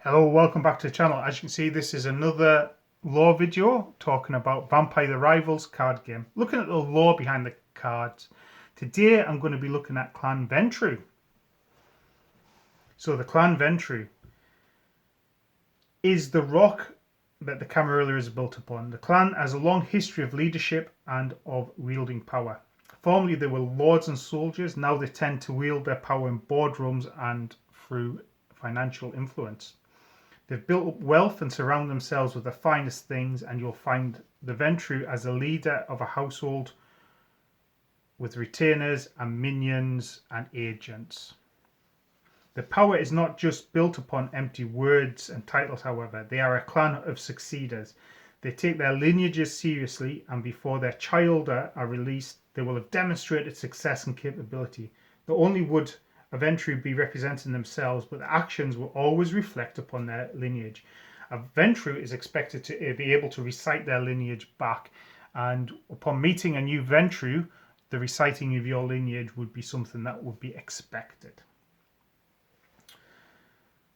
Hello, welcome back to the channel. As you can see, this is another lore video talking about Vampire the Rivals card game. Looking at the lore behind the cards. Today I'm going to be looking at Clan Ventrue. So the Clan Ventrue is the rock that the Camarilla is built upon. The clan has a long history of leadership and of wielding power. Formerly they were lords and soldiers, now they tend to wield their power in boardrooms and through financial influence. They've built up wealth and surround themselves with the finest things, and you'll find the Ventrue as a leader of a household with retainers and minions and agents. The power is not just built upon empty words and titles, however. They are a clan of succeeders. They take their lineages seriously, and before their children are released, they will have demonstrated success and capability. Not only would a Ventrue be representing themselves, but the actions will always reflect upon their lineage. A Ventrue is expected to be able to recite their lineage back, and upon meeting a new Ventrue, the reciting of your lineage would be something that would be expected.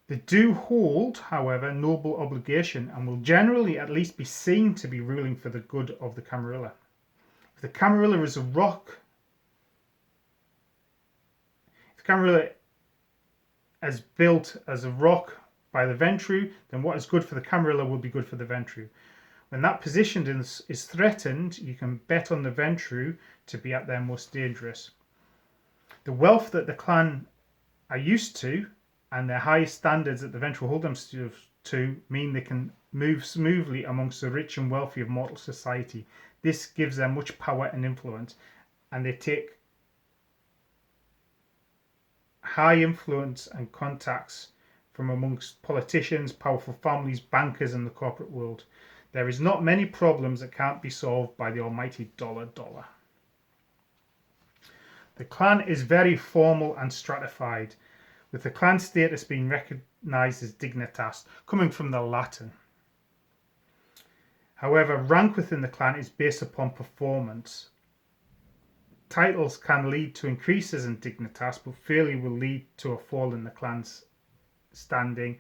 They do hold, however, noble obligation and will generally at least be seen to be ruling for the good of the Camarilla. If the Camarilla is a rock, Camarilla is built as a rock by the Ventrue, then what is good for the Camarilla will be good for the Ventrue. When that position is threatened, you can bet on the Ventrue to be at their most dangerous. The wealth that the clan are used to and their high standards that the Ventrue hold themselves to mean they can move smoothly amongst the rich and wealthy of mortal society. This gives them much power and influence, and they take high influence and contacts from amongst politicians, powerful families, bankers, and the corporate world. There is not many problems that can't be solved by the almighty dollar. The clan is very formal and stratified, with the clan status being recognized as dignitas, coming from the Latin. However, rank within the clan is based upon performance. Titles can lead to increases in dignitas, but failure will lead to a fall in the clan's standing,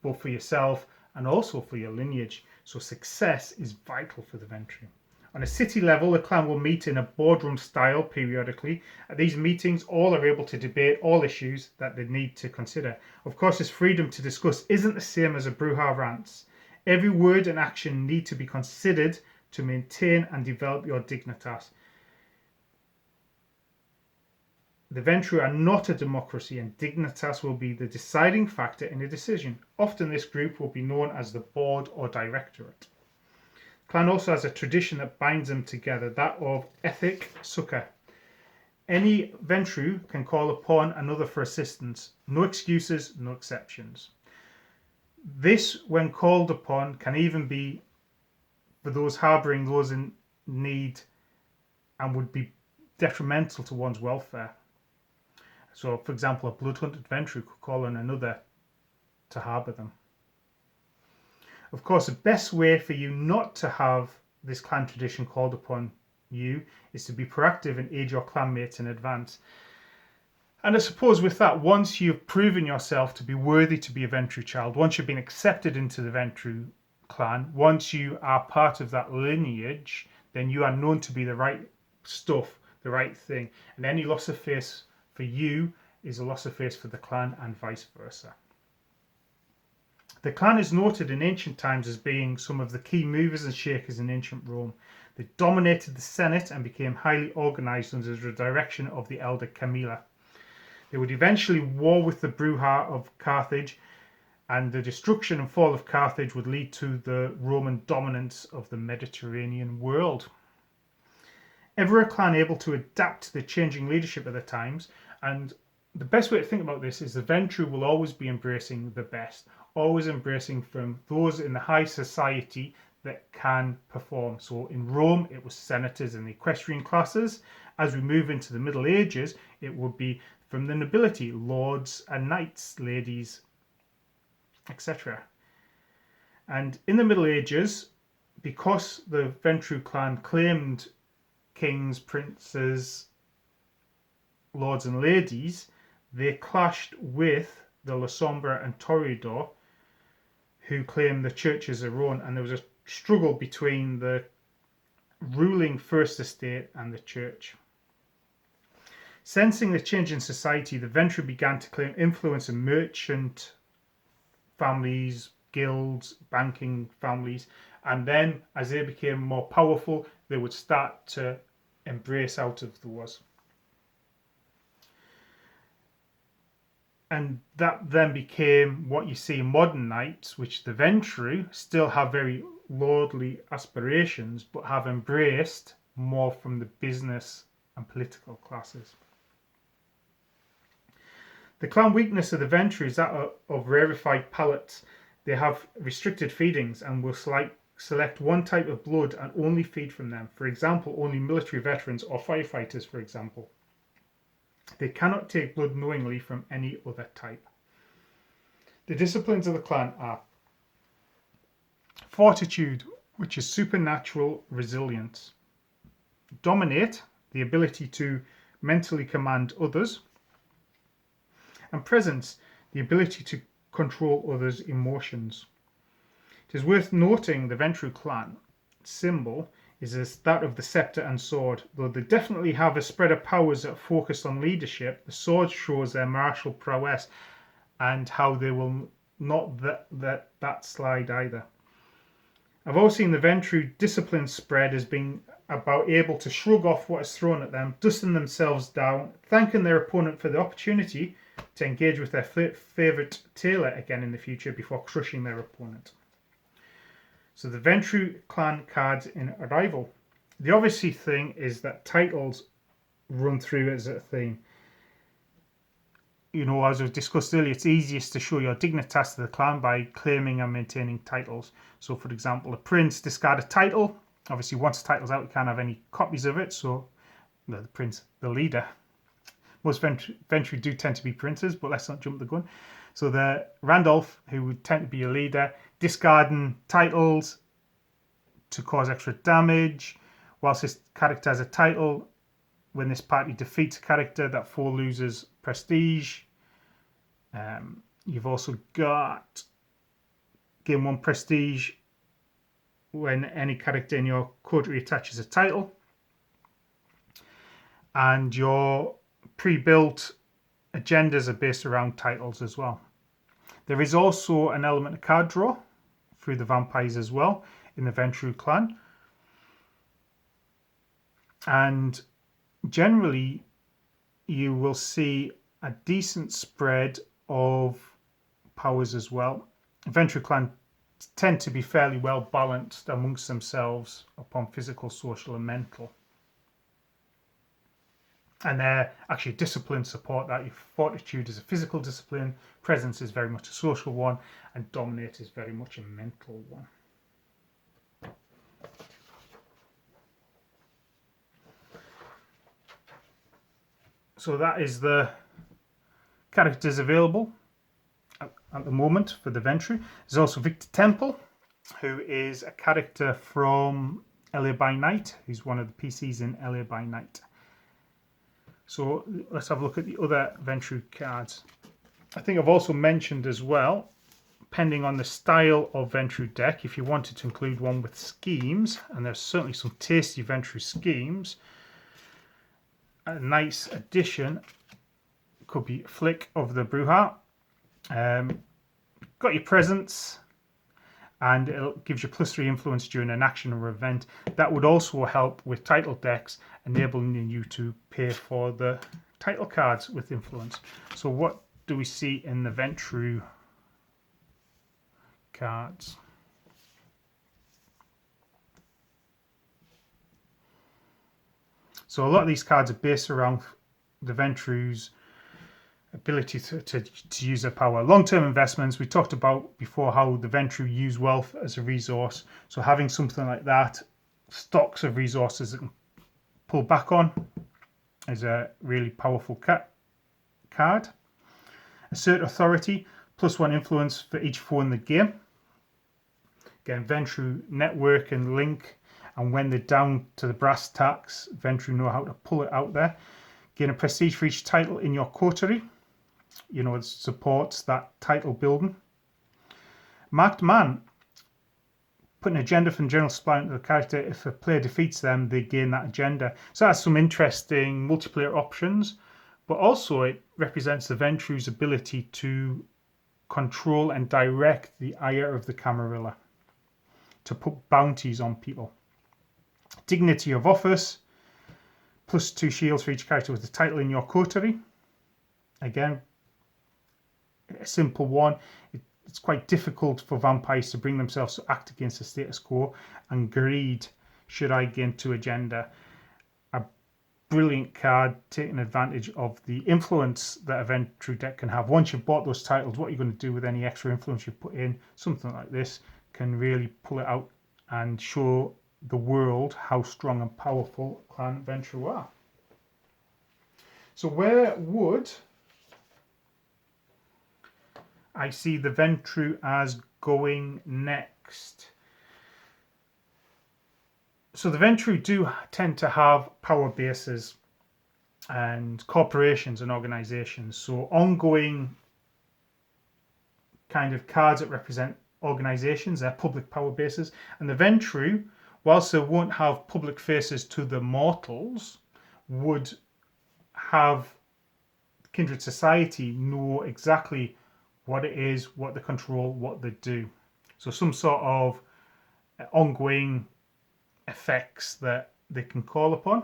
both for yourself and also for your lineage. So success is vital for the Ventrue. On a city level, the clan will meet in a boardroom style periodically. At these meetings, all are able to debate all issues that they need to consider. Of course, this freedom to discuss isn't the same as a Bruja rants. Every word and action need to be considered to maintain and develop your dignitas. The Ventrue are not a democracy, and dignitas will be the deciding factor in a decision. Often this group will be known as the board or directorate. The clan also has a tradition that binds them together, that of ethic succor. Any Ventrue can call upon another for assistance. No excuses, no exceptions. This, when called upon, can even be for those harbouring those in need and would be detrimental to one's welfare. So, for example, a blood-hunted Ventrue could call on another to harbour them. Of course, the best way for you not to have this clan tradition called upon you is to be proactive and aid your clanmates in advance. And I suppose with that, once you've proven yourself to be worthy to be a Ventrue child, once you've been accepted into the Ventrue clan, once you are part of that lineage, then you are known to be the right stuff, the right thing. And any loss of face for you is a loss of face for the clan and vice versa. The clan is noted in ancient times as being some of the key movers and shakers in ancient Rome. They dominated the Senate and became highly organized under the direction of the elder Camilla. They would eventually war with the Bruja of Carthage, and the destruction and fall of Carthage would lead to the Roman dominance of the Mediterranean world. Ever a clan able to adapt to the changing leadership of the times, and the best way to think about this is the Ventrue will always be embracing the best, always embracing from those in the high society that can perform. So in Rome, it was senators and the equestrian classes. As we move into the Middle Ages, it would be from the nobility, lords and knights, ladies, etc. And in the Middle Ages, because the Ventrue clan claimed kings, princes, lords and ladies, they clashed with the La Sombra and Toreador who claim the church as their own, and there was a struggle between the ruling First Estate and the church. Sensing the change in society, the Ventrue began to claim influence in merchant families, guilds, banking families, and then as they became more powerful, they would start to embrace out of the wars. And that then became what you see in modern knights, which the Ventrue still have very lordly aspirations, but have embraced more from the business and political classes. The clan weakness of the Ventrue is that of rarefied palates. They have restricted feedings and will select one type of blood and only feed from them. For example, only military veterans or firefighters, for example. They cannot take blood knowingly from any other type. The disciplines of the clan are fortitude, which is supernatural resilience; dominate, the ability to mentally command others; and presence, the ability to control others' emotions. It is worth noting the Ventrue clan symbol is that of the sceptre and sword. Though they definitely have a spread of powers that focus on leadership, the sword shows their martial prowess and how they will not let that slide either. I've also seen the Ventrue discipline spread as being about able to shrug off what is thrown at them, dusting themselves down, thanking their opponent for the opportunity to engage with their favourite tailor again in the future before crushing their opponent. So the Ventrue clan cards in Arrival. The obvious thing is that titles run through as a theme. As we've discussed earlier, it's easiest to show your dignitas to the clan by claiming and maintaining titles. So for example, a prince discard a title. Obviously once the title's out, you can't have any copies of it. So the prince, the leader. Most Ventrue do tend to be princes, but let's not jump the gun. So the Randolph, who would tend to be a leader, discarding titles to cause extra damage. Whilst this character has a title, when this party defeats a character, that foe loses prestige. You've also got gain 1 prestige when any character in your coterie attaches a title. And your pre-built agendas are based around titles as well. There is also an element of card draw through the vampires as well in the Ventrue clan. And generally you will see a decent spread of powers as well. Ventrue clan tend to be fairly well balanced amongst themselves upon physical, social and mental. And their actually disciplines support that. Your fortitude is a physical discipline, presence is very much a social one, and dominate is very much a mental one. So that is the characters available at the moment for the Ventrue. There's also Victor Temple, who is a character from LA by Night, who's one of the PCs in LA by Night. So let's have a look at the other Ventrue cards. I think I've also mentioned as well, depending on the style of Ventrue deck, if you wanted to include one with schemes, and there's certainly some tasty Ventrue schemes, a nice addition could be Flick of the Bruja. Got your presence, and it gives you +3 influence during an action or event. That would also help with title decks, enabling you to pay for the title cards with influence. So what do we see in the Ventrue cards? So a lot of these cards are based around the Ventrue's ability to use their power. Long-term investments, we talked about before how the Ventrue use wealth as a resource. So having something like that, stocks of resources that can pull back on, is a really powerful card. Assert authority, +1 influence for each foe in the game. Again, Ventrue network and link, and when they're down to the brass tacks, Ventrue know how to pull it out there. Gain a prestige for each title in your coterie. It supports that title building. Marked Man. Put an agenda from general supply into the character. If a player defeats them, they gain that agenda. So that's some interesting multiplayer options, but also it represents the Ventrue's ability to control and direct the ire of the Camarilla, to put bounties on people. Dignity of office, +2 shields for each character with the title in your coterie. Again, a simple one. It's quite difficult for vampires to bring themselves to act against the status quo, and greed should I gain 2 agenda. A brilliant card taking advantage of the influence that a Ventrue deck can have. Once you've bought those titles, what are you going to do with any extra influence you put in? Something like this can really pull it out and show the world how strong and powerful Clan Ventrue are. So where would I see the Ventrue as going next? So the Ventrue do tend to have power bases and corporations and organizations. So ongoing kind of cards that represent organizations, they're public power bases. And the Ventrue, whilst they won't have public faces to the mortals, would have Kindred Society know exactly what it is, what they control, what they do. So some sort of ongoing effects that they can call upon.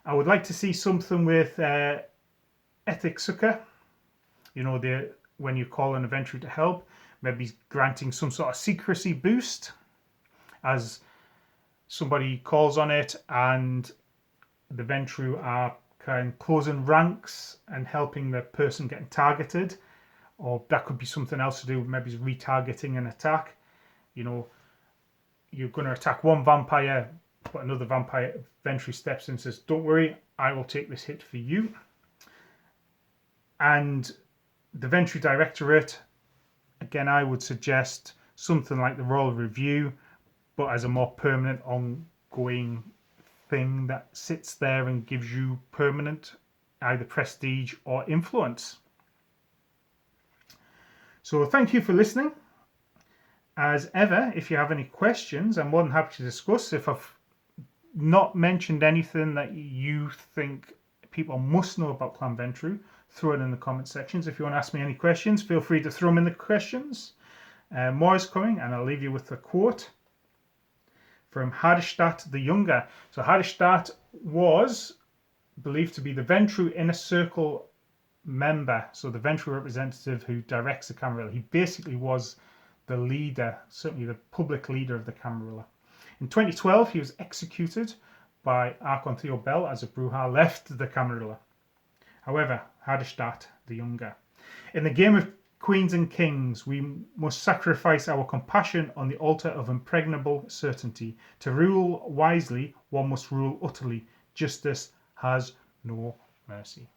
I would like to see something with Ethic Succor. You know, when you call an Ventrue to help, maybe granting some sort of secrecy boost as somebody calls on it, and the Ventrue are kind of closing ranks and helping the person getting targeted. Or that could be something else to do with maybe retargeting an attack. You know, you're going to attack one vampire, but another vampire Ventrue steps in and says, "Don't worry, I will take this hit for you." And the Ventrue Directorate, again, I would suggest something like the Royal Review, but as a more permanent, ongoing thing that sits there and gives you permanent either prestige or influence. So thank you for listening. As ever, if you have any questions, I'm more than happy to discuss. If I've not mentioned anything that you think people must know about Clan Ventrue, throw it in the comment sections. If you want to ask me any questions, feel free to throw them in the questions. More is coming, and I'll leave you with a quote from Hardestadt the Younger. So Hardestadt was believed to be the Ventrue Inner Circle member, so the Ventrue representative who directs the Camarilla. He basically was the leader, certainly the public leader of the Camarilla. In 2012, he was executed by Archon Theo Bell as a Bruja left the Camarilla. However, Hardestadt the Younger. In the game of Queens and Kings, we must sacrifice our compassion on the altar of impregnable certainty. To rule wisely, one must rule utterly. Justice has no mercy.